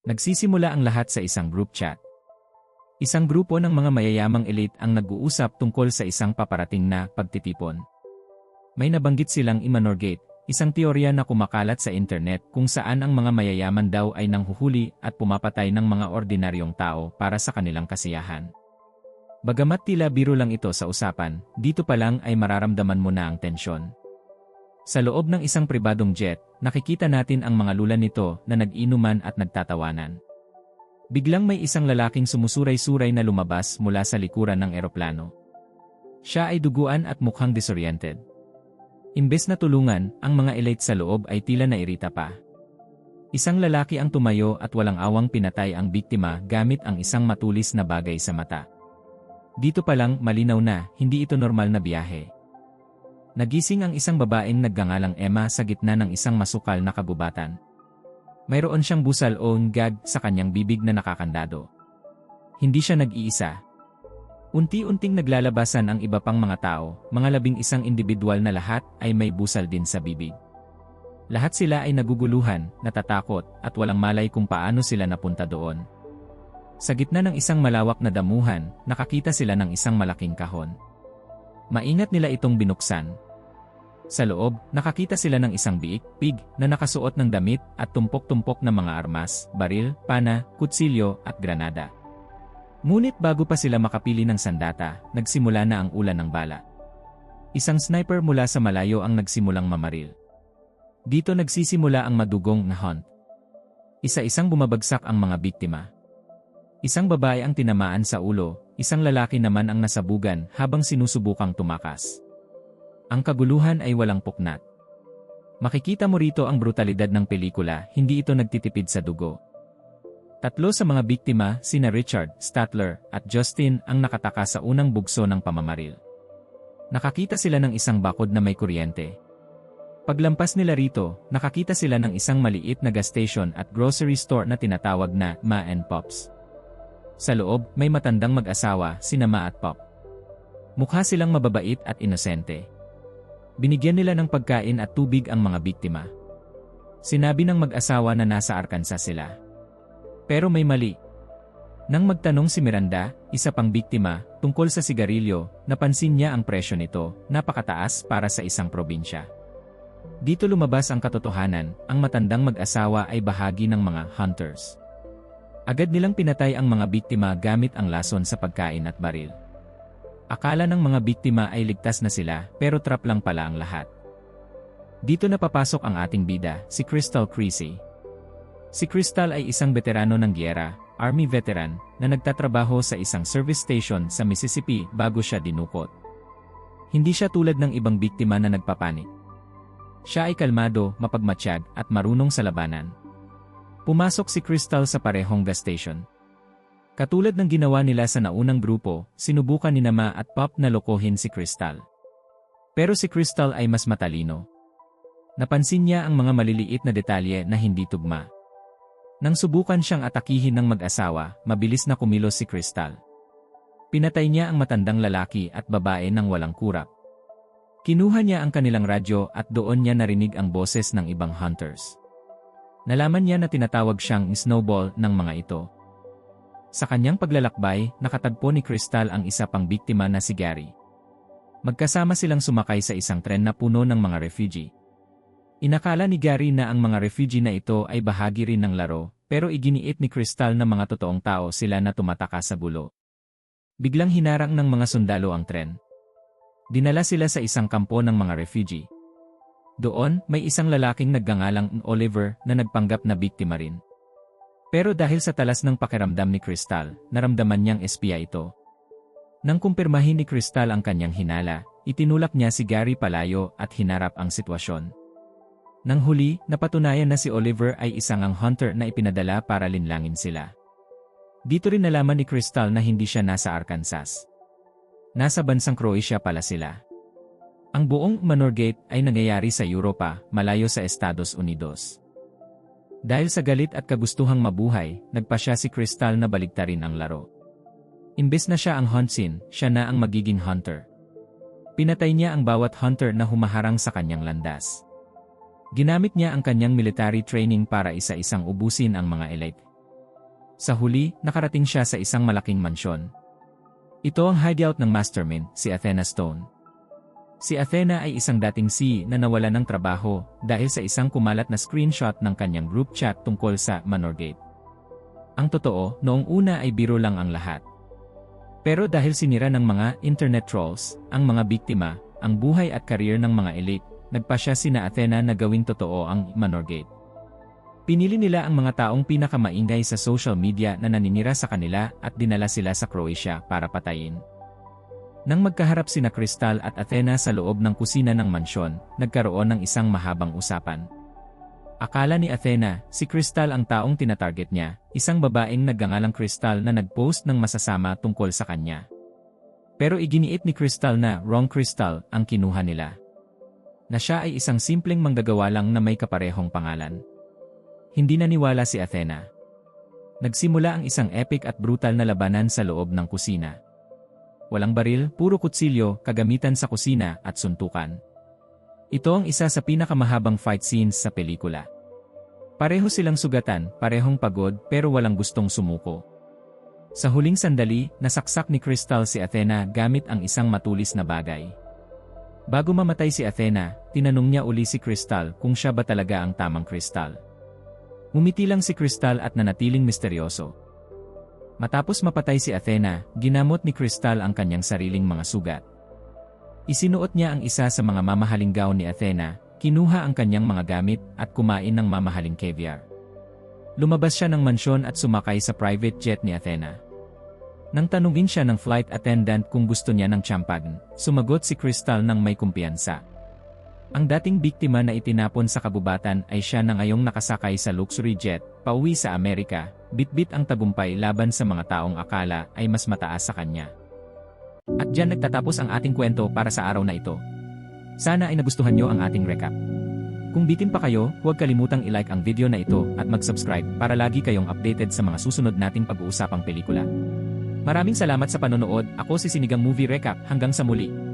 Nagsisimula ang lahat sa isang group chat. Isang grupo ng mga mayayamang elite ang nag-uusap tungkol sa isang paparating na pagtitipon. May nabanggit silang Imanorgate, isang teorya na kumakalat sa internet kung saan ang mga mayayaman daw ay nanghuhuli at pumapatay ng mga ordinaryong tao para sa kanilang kasiyahan. Bagamat tila biro lang ito sa usapan, dito pa lang ay mararamdaman mo na ang tensyon. Sa loob ng isang pribadong jet, nakikita natin ang mga lula nito na nag-inuman at nagtatawanan. Biglang may isang lalaking sumusuray-suray na lumabas mula sa likuran ng eroplano. Siya ay duguan at mukhang disoriented. Imbes na tulungan, ang mga elite sa loob ay tila nairita pa. Isang lalaki ang tumayo at walang awang pinatay ang biktima gamit ang isang matulis na bagay sa mata. Dito pa lang malinaw na hindi ito normal na biyahe. Nagising ang isang babaeng nagngangalang Emma sa gitna ng isang masukal na kagubatan. Mayroon siyang busal o gag sa kanyang bibig na nakakandado. Hindi siya nag-iisa. Unti-unting naglalabasan ang iba pang mga tao, mga 11 individual na lahat ay may busal din sa bibig. Lahat sila ay naguguluhan, natatakot, at walang malay kung paano sila napunta doon. Sa gitna ng isang malawak na damuhan, nakakita sila ng isang malaking kahon. Maingat nila itong binuksan. Sa loob, nakakita sila ng isang biik, pig, na nakasuot ng damit at tumpok-tumpok na mga armas, baril, pana, kutsilyo at granada. Ngunit bago pa sila makapili ng sandata, nagsimula na ang ulan ng bala. Isang sniper mula sa malayo ang nagsimulang mamaril. Dito nagsisimula ang madugong na hunt. Isa-isang bumabagsak ang mga biktima. Isang babae ang tinamaan sa ulo, isang lalaki naman ang nasabugan habang sinusubukang tumakas. Ang kaguluhan ay walang puknat. Makikita mo rito ang brutalidad ng pelikula, hindi ito nagtitipid sa dugo. 3 sa mga biktima, sina Richard, Statler, at Justin ang nakataka sa unang bugso ng pamamaril. Nakakita sila ng isang bakod na may kuryente. Paglampas nila rito, nakakita sila ng isang maliit na gas station at grocery store na tinatawag na Ma and Pops. Sa loob, may matandang mag-asawa, sina Ma at Pop. Mukha silang mababait at inosente. Binigyan nila ng pagkain at tubig ang mga biktima. Sinabi ng mag-asawa na nasa Arkansas sila. Pero may mali. Nang magtanong si Miranda, isa pang biktima, tungkol sa sigarilyo, napansin niya ang presyo nito, napakataas para sa isang probinsya. Dito lumabas ang katotohanan, ang matandang mag-asawa ay bahagi ng mga hunters. Agad nilang pinatay ang mga biktima gamit ang lason sa pagkain at baril. Akala ng mga biktima ay ligtas na sila, pero trap lang pala ang lahat. Dito na papasok ang ating bida, si Crystal Creasy. Si Crystal ay isang veterano ng giyera, Army veteran, na nagtatrabaho sa isang service station sa Mississippi bago siya dinukot. Hindi siya tulad ng ibang biktima na nagpapanik. Siya ay kalmado, mapagmatsyag, at marunong sa labanan. Pumasok si Crystal sa parehong gas station. Katulad ng ginawa nila sa naunang grupo, sinubukan ni Ma at Pop na lokohin si Crystal. Pero si Crystal ay mas matalino. Napansin niya ang mga maliliit na detalye na hindi tugma. Nang subukan siyang atakihin ng mag-asawa, mabilis na kumilos si Crystal. Pinatay niya ang matandang lalaki at babae ng walang kurap. Kinuha niya ang kanilang radyo at doon niya narinig ang boses ng ibang hunters. Nalaman niya na tinatawag siyang Snowball ng mga ito. Sa kanyang paglalakbay, nakatagpo ni Crystal ang isa pang biktima na si Gary. Magkasama silang sumakay sa isang tren na puno ng mga refugee. Inakala ni Gary na ang mga refugee na ito ay bahagi rin ng laro, pero iginiit ni Crystal na mga totoong tao sila na tumataka sa gulo. Biglang hinarang ng mga sundalo ang tren. Dinala sila sa isang kampo ng mga refugee. Doon, may isang lalaking nagngangalang Oliver na nagpanggap na biktima rin. Pero dahil sa talas ng pakiramdam ni Crystal, naramdaman niyang espiya ito. Nang kumpirmahin ni Crystal ang kanyang hinala, itinulak niya si Gary palayo at hinarap ang sitwasyon. Nang huli, napatunayan na si Oliver ay isang hunter na ipinadala para linlangin sila. Dito rin nalaman ni Crystal na hindi siya nasa Arkansas. Nasa bansang Croatia pala sila. Ang buong Imanorgate ay nangyayari sa Europa, malayo sa Estados Unidos. Dahil sa galit at kagustuhang mabuhay, nagpasya si Crystal na baligtarin ang laro. Imbes na siya ang hunt scene, siya na ang magiging hunter. Pinatay niya ang bawat hunter na humaharang sa kanyang landas. Ginamit niya ang kanyang military training para isa-isang ubusin ang mga elite. Sa huli, nakarating siya sa isang malaking mansyon. Ito ang hideout ng mastermind, si Athena Stone. Si Athena ay isang dating CEO na nawala ng trabaho dahil sa isang kumalat na screenshot ng kanyang group chat tungkol sa Manorgate. Ang totoo, noong una ay biro lang ang lahat. Pero dahil sinira ng mga internet trolls, ang mga biktima, ang buhay at career ng mga elite, nagpa siya sina Athena na gawing totoo ang Manorgate. Pinili nila ang mga taong pinakamaingay sa social media na naninira sa kanila at dinala sila sa Croatia para patayin. Nang magkaharap sina Crystal at Athena sa loob ng kusina ng mansyon, nagkaroon ng isang mahabang usapan. Akala ni Athena, si Crystal ang taong tinatarget niya, isang babaeng nagngangalang Crystal na nag-post ng masasama tungkol sa kanya. Pero iginiit ni Crystal na wrong Crystal ang kinuha nila. Na siya ay isang simpleng manggagawa lang na may kaparehong pangalan. Hindi naniwala si Athena. Nagsimula ang isang epic at brutal na labanan sa loob ng kusina. Walang baril, puro kutsilyo, kagamitan sa kusina at suntukan. Ito ang isa sa pinakamahabang fight scenes sa pelikula. Pareho silang sugatan, parehong pagod pero walang gustong sumuko. Sa huling sandali, nasaksak ni Crystal si Athena gamit ang isang matulis na bagay. Bago mamatay si Athena, tinanong niya uli si Crystal kung siya ba talaga ang tamang Crystal. Umiti lang si Crystal at nanatiling misteryoso. Matapos mapatay si Athena, ginamot ni Crystal ang kanyang sariling mga sugat. Isinuot niya ang isa sa mga mamahaling gown ni Athena, kinuha ang kanyang mga gamit at kumain ng mamahaling caviar. Lumabas siya ng mansyon at sumakay sa private jet ni Athena. Nang tanungin siya ng flight attendant kung gusto niya ng champagne, sumagot si Crystal ng may kumpiyansa. Ang dating biktima na itinapon sa kabubatan ay siya na ngayong nakasakay sa luxury jet, pauwi sa Amerika, bitbit ang tagumpay laban sa mga taong akala ay mas mataas sa kanya. At diyan nagtatapos ang ating kwento para sa araw na ito. Sana ay nagustuhan nyo ang ating recap. Kung bitin pa kayo, huwag kalimutang i-like ang video na ito at mag-subscribe para lagi kayong updated sa mga susunod nating pag-uusapang pelikula. Maraming salamat sa panonood, ako si Sinigang Movie Recap, hanggang sa muli.